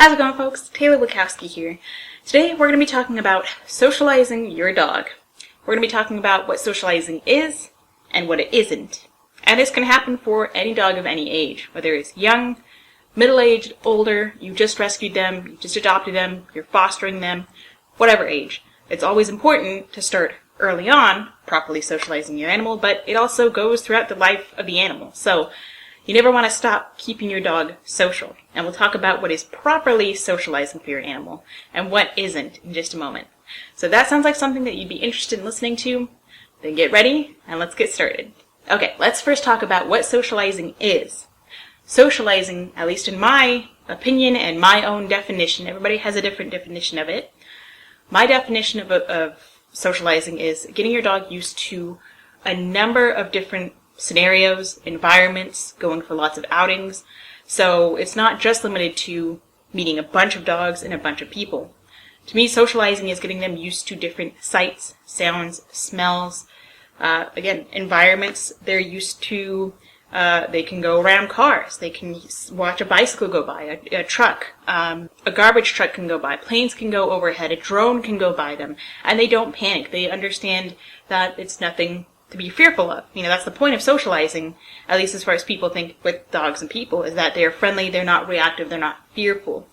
How's it going, folks? Taylor Wachowski here. Today we're going to be talking about socializing your dog. We're going to be talking about what socializing is and what it isn't. And this can happen for any dog of any age, whether it's young, middle-aged, older, you just rescued them, you just adopted them, you're fostering them, whatever age. It's always important to start early on properly socializing your animal, but it also goes throughout the life of the animal. So you never want to stop keeping your dog social. And we'll talk about what is properly socializing for your animal and what isn't in just a moment. So if that sounds like something that you'd be interested in listening to, then get ready and let's get started. Okay, let's first talk about what socializing is. Socializing, at least in my opinion and my own definition, everybody has a different definition of it. My definition of socializing is getting your dog used to a number of different scenarios, environments, going for lots of outings. So it's not just limited to meeting a bunch of dogs and a bunch of people. To me, socializing is getting them used to different sights, sounds, smells, again, environments they're used to. They can go around cars. They can watch a bicycle go by, a truck, a garbage truck can go by, planes can go overhead, a drone can go by them, and they don't panic. They understand that it's nothing to be fearful of. You know, that's the point of socializing, at least as far as people think with dogs and people, is that they're friendly, they're not reactive, they're not fearful.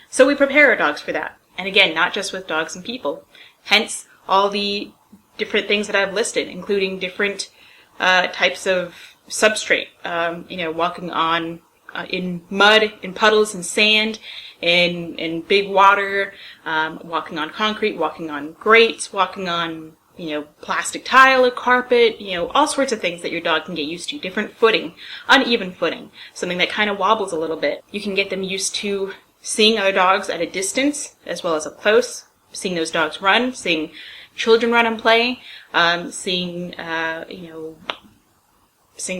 So we prepare our dogs for that. And again, not just with dogs and people. Hence, all the different things that I've listed, including different types of substrate, walking on in mud, in puddles, in sand, in big water, walking on concrete, walking on grates, walking on plastic tile or carpet, all sorts of things that your dog can get used to. Different footing, uneven footing, something that kind of wobbles a little bit. You can get them used to seeing other dogs at a distance as well as up close, seeing those dogs run, seeing children run and play, seeing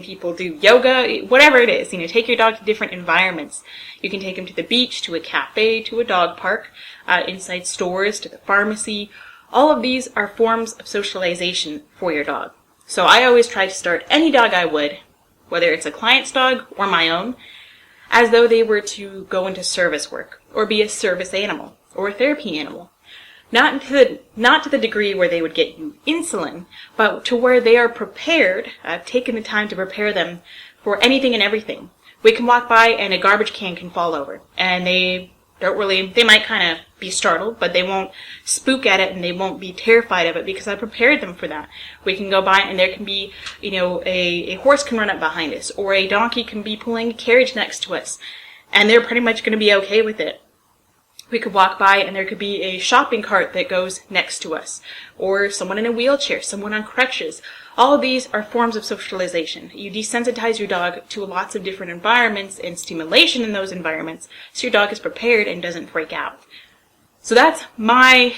people do yoga, whatever it is. Take your dog to different environments. You can take him to the beach, to a cafe, to a dog park, inside stores, to the pharmacy. All of these are forms of socialization for your dog. So I always try to start any dog I would, whether it's a client's dog or my own, as though they were to go into service work or be a service animal or a therapy animal. Not to the degree where they would get you insulin, but to where they are prepared. I've taken the time to prepare them for anything and everything. We can walk by and a garbage can can fall over, and they might kind of be startled, but they won't spook at it and they won't be terrified of it because I prepared them for that. We can go by and there can be, a horse can run up behind us, or a donkey can be pulling a carriage next to us, and they're pretty much going to be okay with it. We could walk by and there could be a shopping cart that goes next to us, or someone in a wheelchair, someone on crutches. All of these are forms of socialization. You desensitize your dog to lots of different environments and stimulation in those environments so your dog is prepared and doesn't freak out. So that's my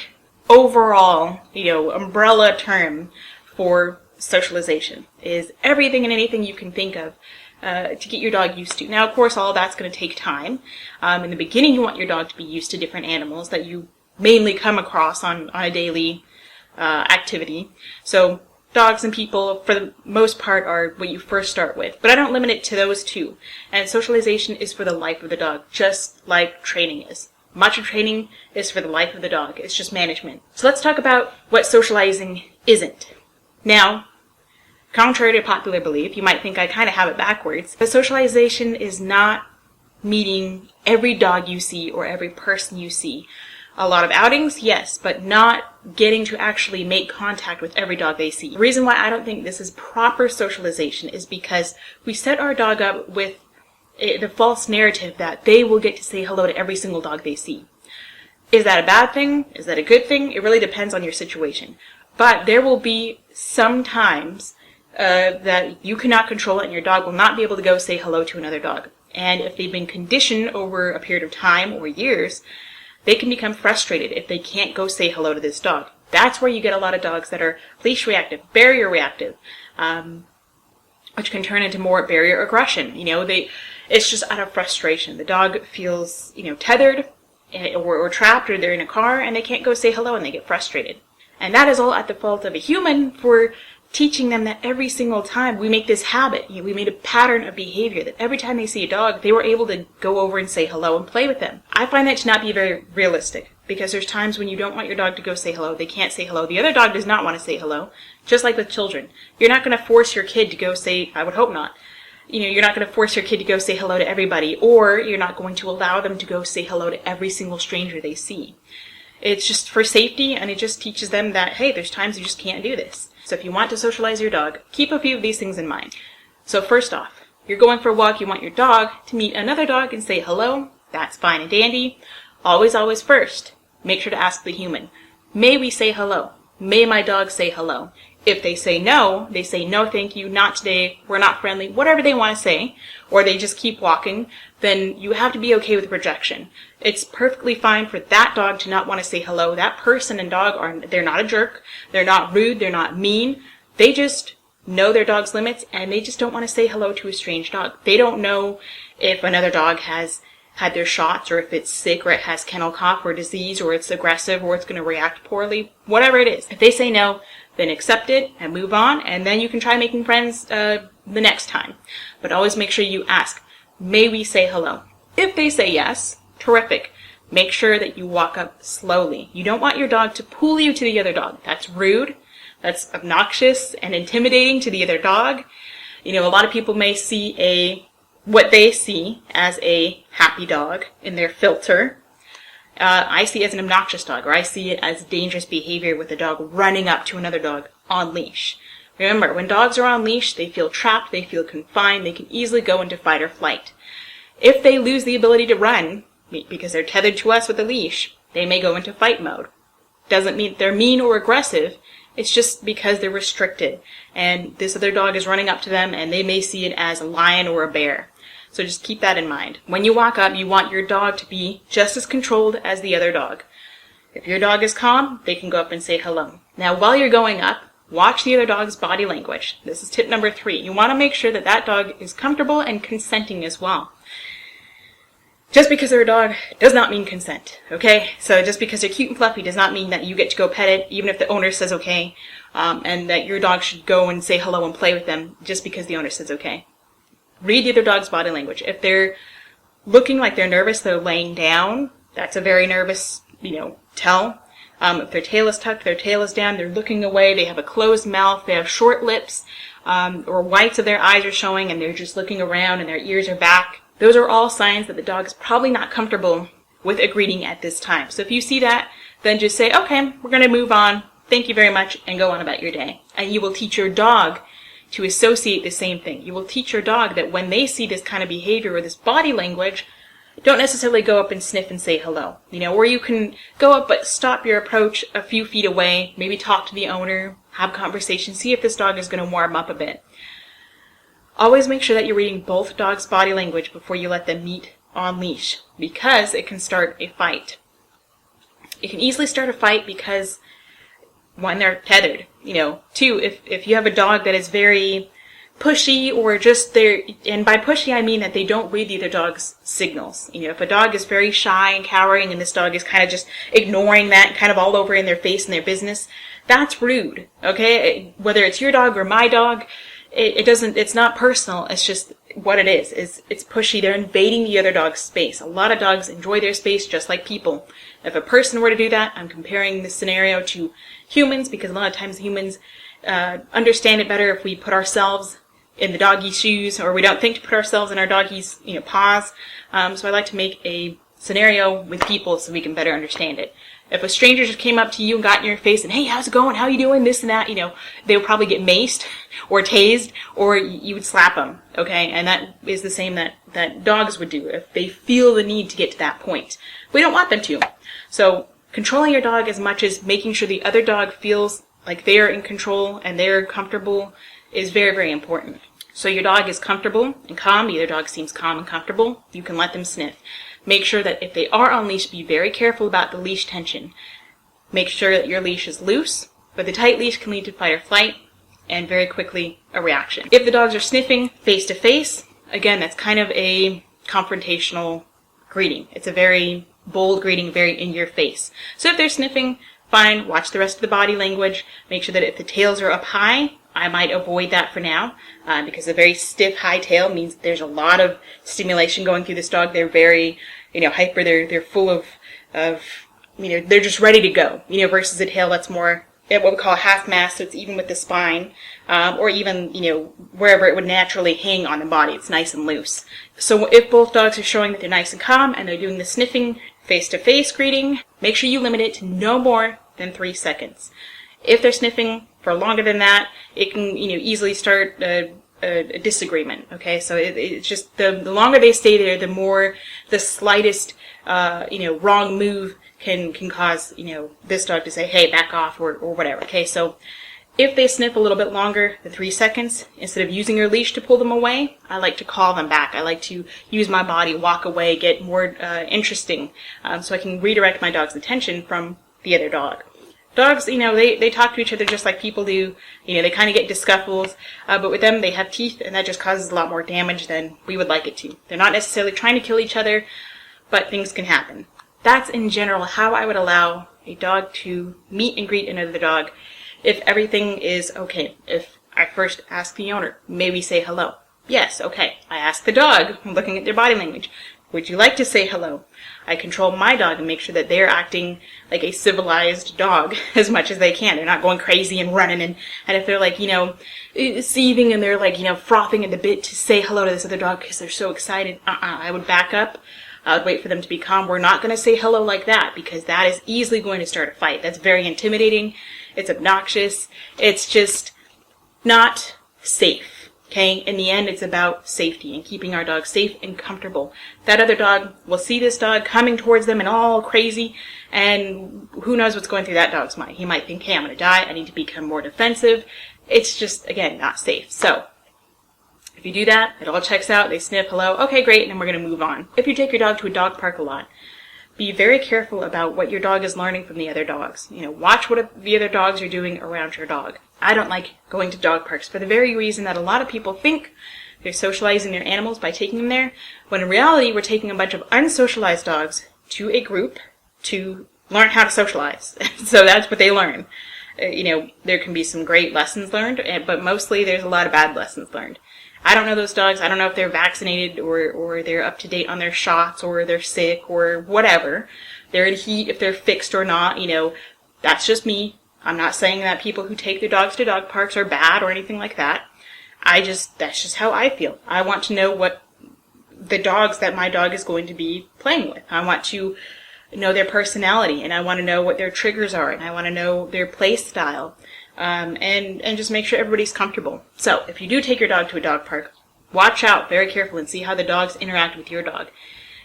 overall, umbrella term for socialization, is everything and anything you can think of to get your dog used to. Now, of course, all of that's going to take time. In the beginning, you want your dog to be used to different animals that you mainly come across on a daily activity. So dogs and people, for the most part, are what you first start with. But I don't limit it to those two. And socialization is for the life of the dog, just like training is. Much of training is for the life of the dog. It's just management. So let's talk about what socializing isn't. Now, contrary to popular belief, you might think I kind of have it backwards, but socialization is not meeting every dog you see or every person you see. A lot of outings, yes, but not getting to actually make contact with every dog they see. The reason why I don't think this is proper socialization is because we set our dog up with the false narrative that they will get to say hello to every single dog they see. Is that a bad thing? Is that a good thing? It really depends on your situation. But there will be some times that you cannot control it and your dog will not be able to go say hello to another dog. And if they've been conditioned over a period of time or years, they can become frustrated if they can't go say hello to this dog. That's where you get a lot of dogs that are leash reactive, barrier reactive, which can turn into more barrier aggression. It's just out of frustration. The dog feels, tethered or trapped, or they're in a car and they can't go say hello and they get frustrated. And that is all at the fault of a human for teaching them that every single time we make this habit, we made a pattern of behavior that every time they see a dog, they were able to go over and say hello and play with them. I find that to not be very realistic because there's times when you don't want your dog to go say hello. They can't say hello. The other dog does not want to say hello, just like with children. You're not going to force your kid to go say, I would hope not. You're not going to force your kid to go say hello to everybody, or you're not going to allow them to go say hello to every single stranger they see. It's just for safety, and it just teaches them that, hey, there's times you just can't do this. So if you want to socialize your dog, keep a few of these things in mind. So first off, you're going for a walk, you want your dog to meet another dog and say hello. That's fine and dandy. Always, always first, make sure to ask the human, may we say hello? May my dog say hello? If they say no thank you, not today, we're not friendly, whatever they want to say, or they just keep walking, then you have to be okay with rejection. It's perfectly fine for that dog to not want to say hello. That person and dog they're not a jerk, they're not rude, they're not mean. They just know their dog's limits and they just don't want to say hello to a strange dog. They don't know if another dog has had their shots, or if it's sick, or it has kennel cough or disease, or it's aggressive, or it's going to react poorly, whatever it is. If they say no, then accept it and move on, and then you can try making friends the next time. But always make sure you ask, may we say hello? If they say yes, terrific. Make sure that you walk up slowly. You don't want your dog to pull you to the other dog. That's rude. That's obnoxious and intimidating to the other dog. A lot of people may see what they see as a happy dog in their filter. I see it as an obnoxious dog, or I see it as dangerous behavior with a dog running up to another dog on leash. Remember, when dogs are on leash, they feel trapped, they feel confined, they can easily go into fight or flight. If they lose the ability to run, because they're tethered to us with a leash, they may go into fight mode. Doesn't mean they're mean or aggressive, it's just because they're restricted, and this other dog is running up to them, and they may see it as a lion or a bear. So just keep that in mind. When you walk up, you want your dog to be just as controlled as the other dog. If your dog is calm, they can go up and say hello. Now, while you're going up, watch the other dog's body language. This is tip number 3. You want to make sure that that dog is comfortable and consenting as well. Just because they're a dog does not mean consent, okay? So just because they're cute and fluffy does not mean that you get to go pet it, even if the owner says okay, and that your dog should go and say hello and play with them just because the owner says okay. Read the other dog's body language. If they're looking like they're nervous, they're laying down, that's a very nervous, tell. If their tail is tucked, their tail is down, they're looking away, they have a closed mouth, they have short lips, or whites of their eyes are showing and they're just looking around and their ears are back. Those are all signs that the dog is probably not comfortable with a greeting at this time. So if you see that, then just say, okay, we're going to move on. Thank you very much, and go on about your day. And you will teach your dog to associate the same thing. You will teach your dog that when they see this kind of behavior or this body language, don't necessarily go up and sniff and say hello. Or you can go up but stop your approach a few feet away, maybe talk to the owner, have conversation, see if this dog is going to warm up a bit. Always make sure that you're reading both dogs' body language before you let them meet on leash, because it can start a fight. It can easily start a fight because, one, they're tethered. Two, if you have a dog that is very pushy, or just and by pushy I mean that they don't read the other dog's signals. If a dog is very shy and cowering and this dog is kind of just ignoring that, kind of all over in their face and their business, that's rude, okay? Whether it's your dog or my dog, it's not personal, it's just what it is. It's pushy. They're invading the other dog's space. A lot of dogs enjoy their space just like people. If a person were to do that, I'm comparing this scenario to humans, because a lot of times humans understand it better if we put ourselves in the doggy's shoes, or we don't think to put ourselves in our doggy's paws. So I like to make a scenario with people so we can better understand it. If a stranger just came up to you and got in your face and, hey, how's it going? How you doing? This and that, they would probably get maced or tased, or you would slap them, okay? And that is the same that dogs would do if they feel the need to get to that point. We don't want them to. So controlling your dog as much as making sure the other dog feels like they're in control and they're comfortable is very, very important. So your dog is comfortable and calm. The other dog seems calm and comfortable. You can let them sniff. Make sure that if they are on leash, be very careful about the leash tension. Make sure that your leash is loose, but the tight leash can lead to fight or flight and very quickly a reaction. If the dogs are sniffing face to face, again, that's kind of a confrontational greeting. It's a very bold greeting, very in your face. So if they're sniffing, fine, watch the rest of the body language. Make sure that if the tails are up high, I might avoid that for now, because a very stiff high tail means there's a lot of stimulation going through this dog. They're very, hyper. They're full of, they're just ready to go, versus a tail that's more what we call half mast, so it's even with the spine, or even, wherever it would naturally hang on the body. It's nice and loose. So if both dogs are showing that they're nice and calm and they're doing the sniffing face-to-face greeting, make sure you limit it to no more than 3 seconds. If they're sniffing for longer than that, it can, easily start a disagreement. Okay, so it's just the longer they stay there, the more the slightest, wrong move can cause, this dog to say, hey, back off, or whatever. Okay, so if they sniff a little bit longer than 3 seconds, instead of using your leash to pull them away, I like to call them back. I like to use my body, walk away, get more interesting, so I can redirect my dog's attention from the other dog. Dogs, they talk to each other just like people do. They kind of get into scuffles, but with them, they have teeth, and that just causes a lot more damage than we would like it to. They're not necessarily trying to kill each other, but things can happen. That's, in general, how I would allow a dog to meet and greet another dog if everything is okay. If I first ask the owner, may we say hello? Yes, okay. I ask the dog, looking at their body language, would you like to say hello? I control my dog and make sure that they're acting like a civilized dog as much as they can. They're not going crazy and running, and if they're like, seething and they're like, frothing at the bit to say hello to this other dog because they're so excited, I would back up. I would wait for them to be calm. We're not going to say hello like that, because that is easily going to start a fight. That's very intimidating. It's obnoxious. It's just not safe. Okay, in the end, it's about safety and keeping our dog safe and comfortable. That other dog will see this dog coming towards them and all crazy, and who knows what's going through that dog's mind. He might think, hey, I'm going to die. I need to become more defensive. It's just, again, not safe. So if you do that, it all checks out. They sniff, hello, okay, great, and then we're going to move on. If you take your dog to a dog park a lot, be very careful about what your dog is learning from the other dogs. Watch what the other dogs are doing around your dog. I don't like going to dog parks for the very reason that a lot of people think they're socializing their animals by taking them there, when in reality we're taking a bunch of unsocialized dogs to a group to learn how to socialize. So that's what they learn. There can be some great lessons learned, but mostly there's a lot of bad lessons learned. I don't know those dogs. I don't know if they're vaccinated or they're up to date on their shots, or they're sick or whatever. They're in heat, if they're fixed or not. That's just me. I'm not saying that people who take their dogs to dog parks are bad or anything like that. That's just how I feel. I want to know what the dogs that my dog is going to be playing with. I want to know their personality, and I want to know what their triggers are, and I want to know their play style. And just make sure everybody's comfortable. So if you do take your dog to a dog park, watch out very carefully and see how the dogs interact with your dog.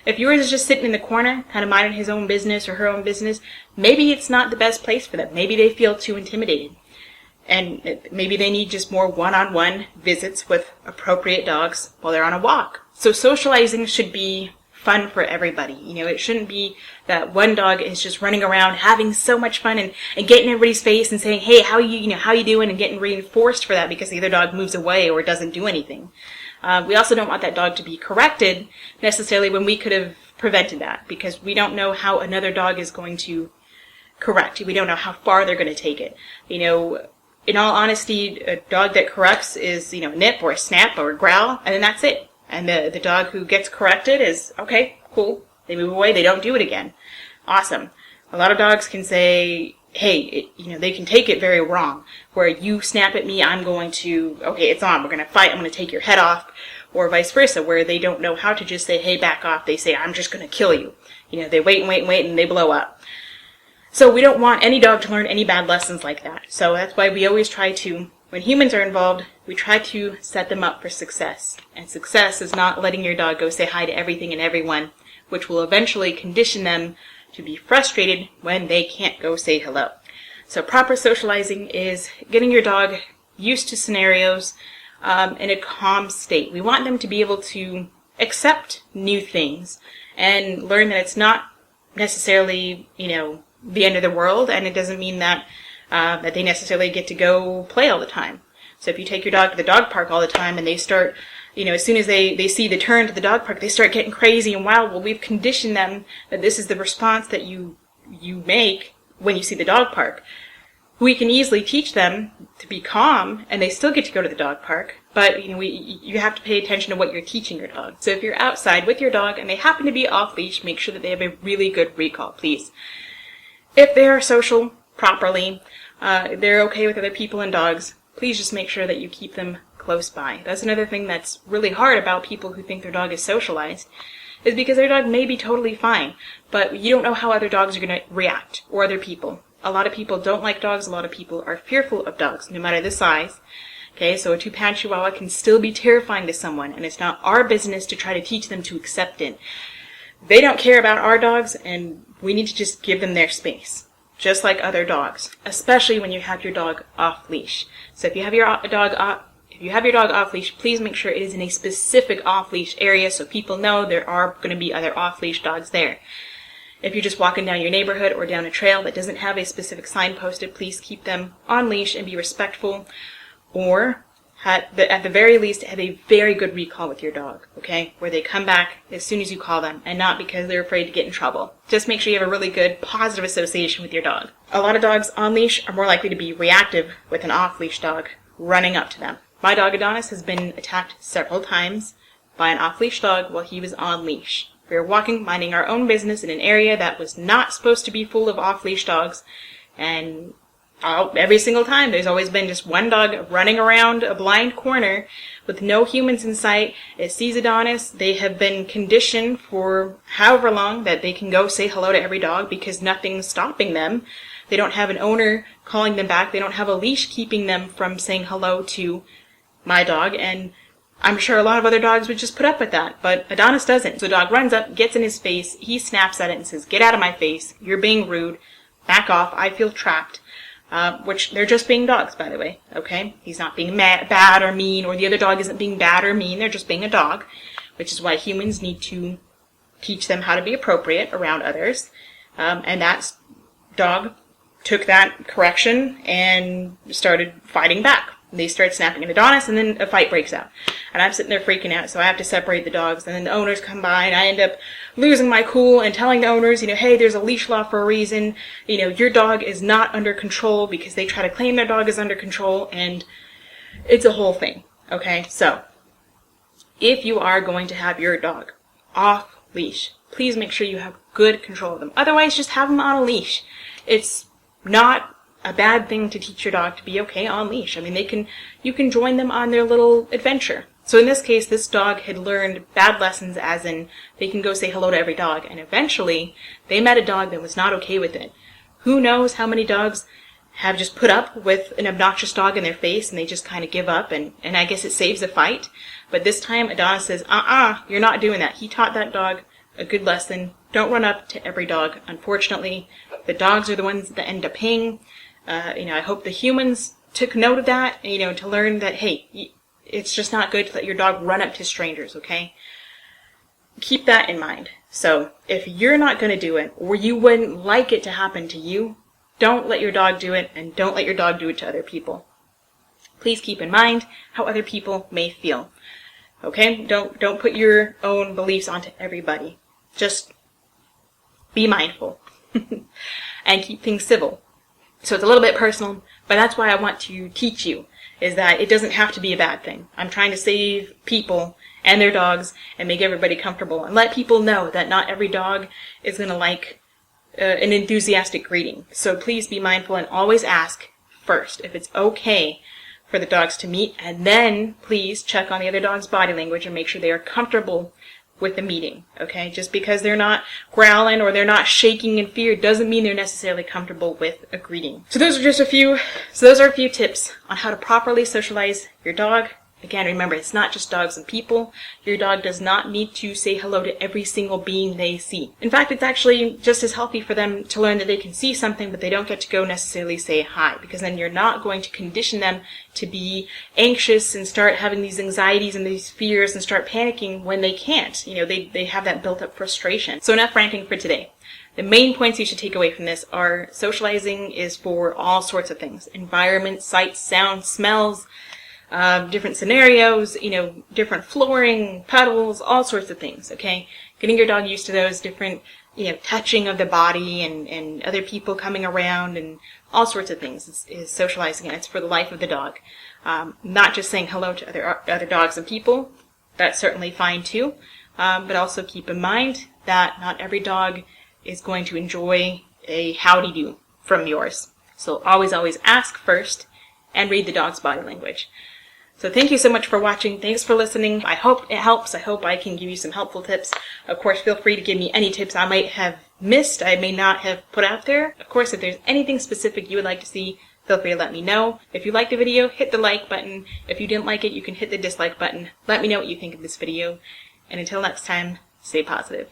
If yours is just sitting in the corner, kind of minding his own business or her own business, maybe it's not the best place for them. Maybe they feel too intimidated. And maybe they need just more one-on-one visits with appropriate dogs while they're on a walk. So socializing should be fun for everybody. It shouldn't be that one dog is just running around having so much fun and getting in everybody's face and saying, hey, how you doing, and getting reinforced for that because the other dog moves away or doesn't do anything. We also don't want that dog to be corrected necessarily when we could have prevented that, because we don't know how another dog is going to correct. We don't know how far they're going to take it. In all honesty, a dog that corrects is, a nip or a snap or a growl, and then that's it. And the dog who gets corrected is, okay, cool. They move away. They don't do it again. Awesome. A lot of dogs can say, hey, they can take it very wrong. Where you snap at me, I'm going to, okay, it's on. We're going to fight. I'm going to take your head off. Or vice versa, where they don't know how to just say, hey, back off. They say, I'm just going to kill you. They wait and wait and wait, and they blow up. So we don't want any dog to learn any bad lessons like that. So that's why we always try to, when humans are involved, we try to set them up for success. And success is not letting your dog go say hi to everything and everyone, which will eventually condition them to be frustrated when they can't go say hello. So proper socializing is getting your dog used to scenarios in a calm state. We want them to be able to accept new things and learn that it's not necessarily, the end of the world, and it doesn't mean that that they necessarily get to go play all the time. So if you take your dog to the dog park all the time and they start, as soon as they see the turn to the dog park, they start getting crazy and wild. Well, we've conditioned them that this is the response that you make when you see the dog park. We can easily teach them to be calm, and they still get to go to the dog park, but you have to pay attention to what you're teaching your dog. So if you're outside with your dog and they happen to be off leash, make sure that they have a really good recall, please. If they are social properly, they're okay with other people and dogs, please just make sure that you keep them close by. That's another thing that's really hard about people who think their dog is socialized, is because their dog may be totally fine, but you don't know how other dogs are going to react, or other people. A lot of people don't like dogs. A lot of people are fearful of dogs, no matter the size. Okay, so a 2-pound Chihuahua can still be terrifying to someone, and it's not our business to try to teach them to accept it. They don't care about our dogs, and we need to just give them their space, just like other dogs, especially when you have your dog off leash. So if you have your dog off leash, please make sure it is in a specific off leash area so people know there are going to be other off leash dogs there. If you're just walking down your neighborhood or down a trail that doesn't have a specific sign posted, please keep them on leash and be respectful, or at the very least have a very good recall with your dog, okay, where they come back as soon as you call them and not because they're afraid to get in trouble. Just make sure you have a really good positive association with your dog. A lot of dogs on leash are more likely to be reactive with an off leash dog running up to them. My dog Adonis has been attacked several times by an off leash dog while he was on leash. We were walking, minding our own business in an area that was not supposed to be full of off-leash dogs, and every single time there's always been just one dog running around a blind corner with no humans in sight. It sees Adonis. They have been conditioned for however long that they can go say hello to every dog because nothing's stopping them. They don't have an owner calling them back. They don't have a leash keeping them from saying hello to my dog, and I'm sure a lot of other dogs would just put up with that, but Adonis doesn't. So the dog runs up, gets in his face, he snaps at it and says, "Get out of my face, you're being rude, back off, I feel trapped." Which, they're just being dogs, by the way, okay? He's not being bad or mean, or the other dog isn't being bad or mean, they're just being a dog, which is why humans need to teach them how to be appropriate around others. And that dog took that correction and started fighting back. They start snapping at Adonis, and then a fight breaks out. And I'm sitting there freaking out, so I have to separate the dogs. And then the owners come by, and I end up losing my cool and telling the owners, hey, there's a leash law for a reason. Your dog is not under control, because they try to claim their dog is under control, and it's a whole thing. Okay, so if you are going to have your dog off leash, please make sure you have good control of them. Otherwise, just have them on a leash. It's not a bad thing to teach your dog to be okay on leash. I mean, you can join them on their little adventure. So in this case, this dog had learned bad lessons, as in they can go say hello to every dog, and eventually they met a dog that was not okay with it. Who knows how many dogs have just put up with an obnoxious dog in their face and they just kind of give up, and I guess it saves a fight. But this time Adonis says, you're not doing that. He taught that dog a good lesson. Don't run up to every dog. Unfortunately, the dogs are the ones that end up paying. I hope the humans took note of that, to learn that, hey, it's just not good to let your dog run up to strangers, okay? Keep that in mind. So, if you're not going to do it, or you wouldn't like it to happen to you, don't let your dog do it, and don't let your dog do it to other people. Please keep in mind how other people may feel, okay? Don't put your own beliefs onto everybody. Just be mindful and keep things civil. So it's a little bit personal, but that's why I want to teach you, is that it doesn't have to be a bad thing. I'm trying to save people and their dogs and make everybody comfortable and let people know that not every dog is going to like an enthusiastic greeting. So please be mindful and always ask first if it's okay for the dogs to meet, and then please check on the other dog's body language and make sure they are comfortable with the meeting, okay? Just because they're not growling or they're not shaking in fear doesn't mean they're necessarily comfortable with a greeting. So those are a few tips on how to properly socialize your dog. Again, remember, it's not just dogs and people. Your dog does not need to say hello to every single being they see. In fact, it's actually just as healthy for them to learn that they can see something, but they don't get to go necessarily say hi, because then you're not going to condition them to be anxious and start having these anxieties and these fears and start panicking when they can't. They have that built-up frustration. So enough ranting for today. The main points you should take away from this are socializing is for all sorts of things. Environment, sights, sounds, smells, different scenarios, different flooring, pedals, all sorts of things, okay? Getting your dog used to those different touching of the body and other people coming around and all sorts of things is socializing, and it's for the life of the dog. Not just saying hello to other dogs and people. That's certainly fine too. But also keep in mind that not every dog is going to enjoy a howdy-do from yours. So always ask first and read the dog's body language. So thank you so much for watching. Thanks for listening. I hope it helps. I hope I can give you some helpful tips. Of course, feel free to give me any tips I might have missed, I may not have put out there. Of course, if there's anything specific you would like to see, feel free to let me know. If you liked the video, hit the like button. If you didn't like it, you can hit the dislike button. Let me know what you think of this video. And until next time, stay positive.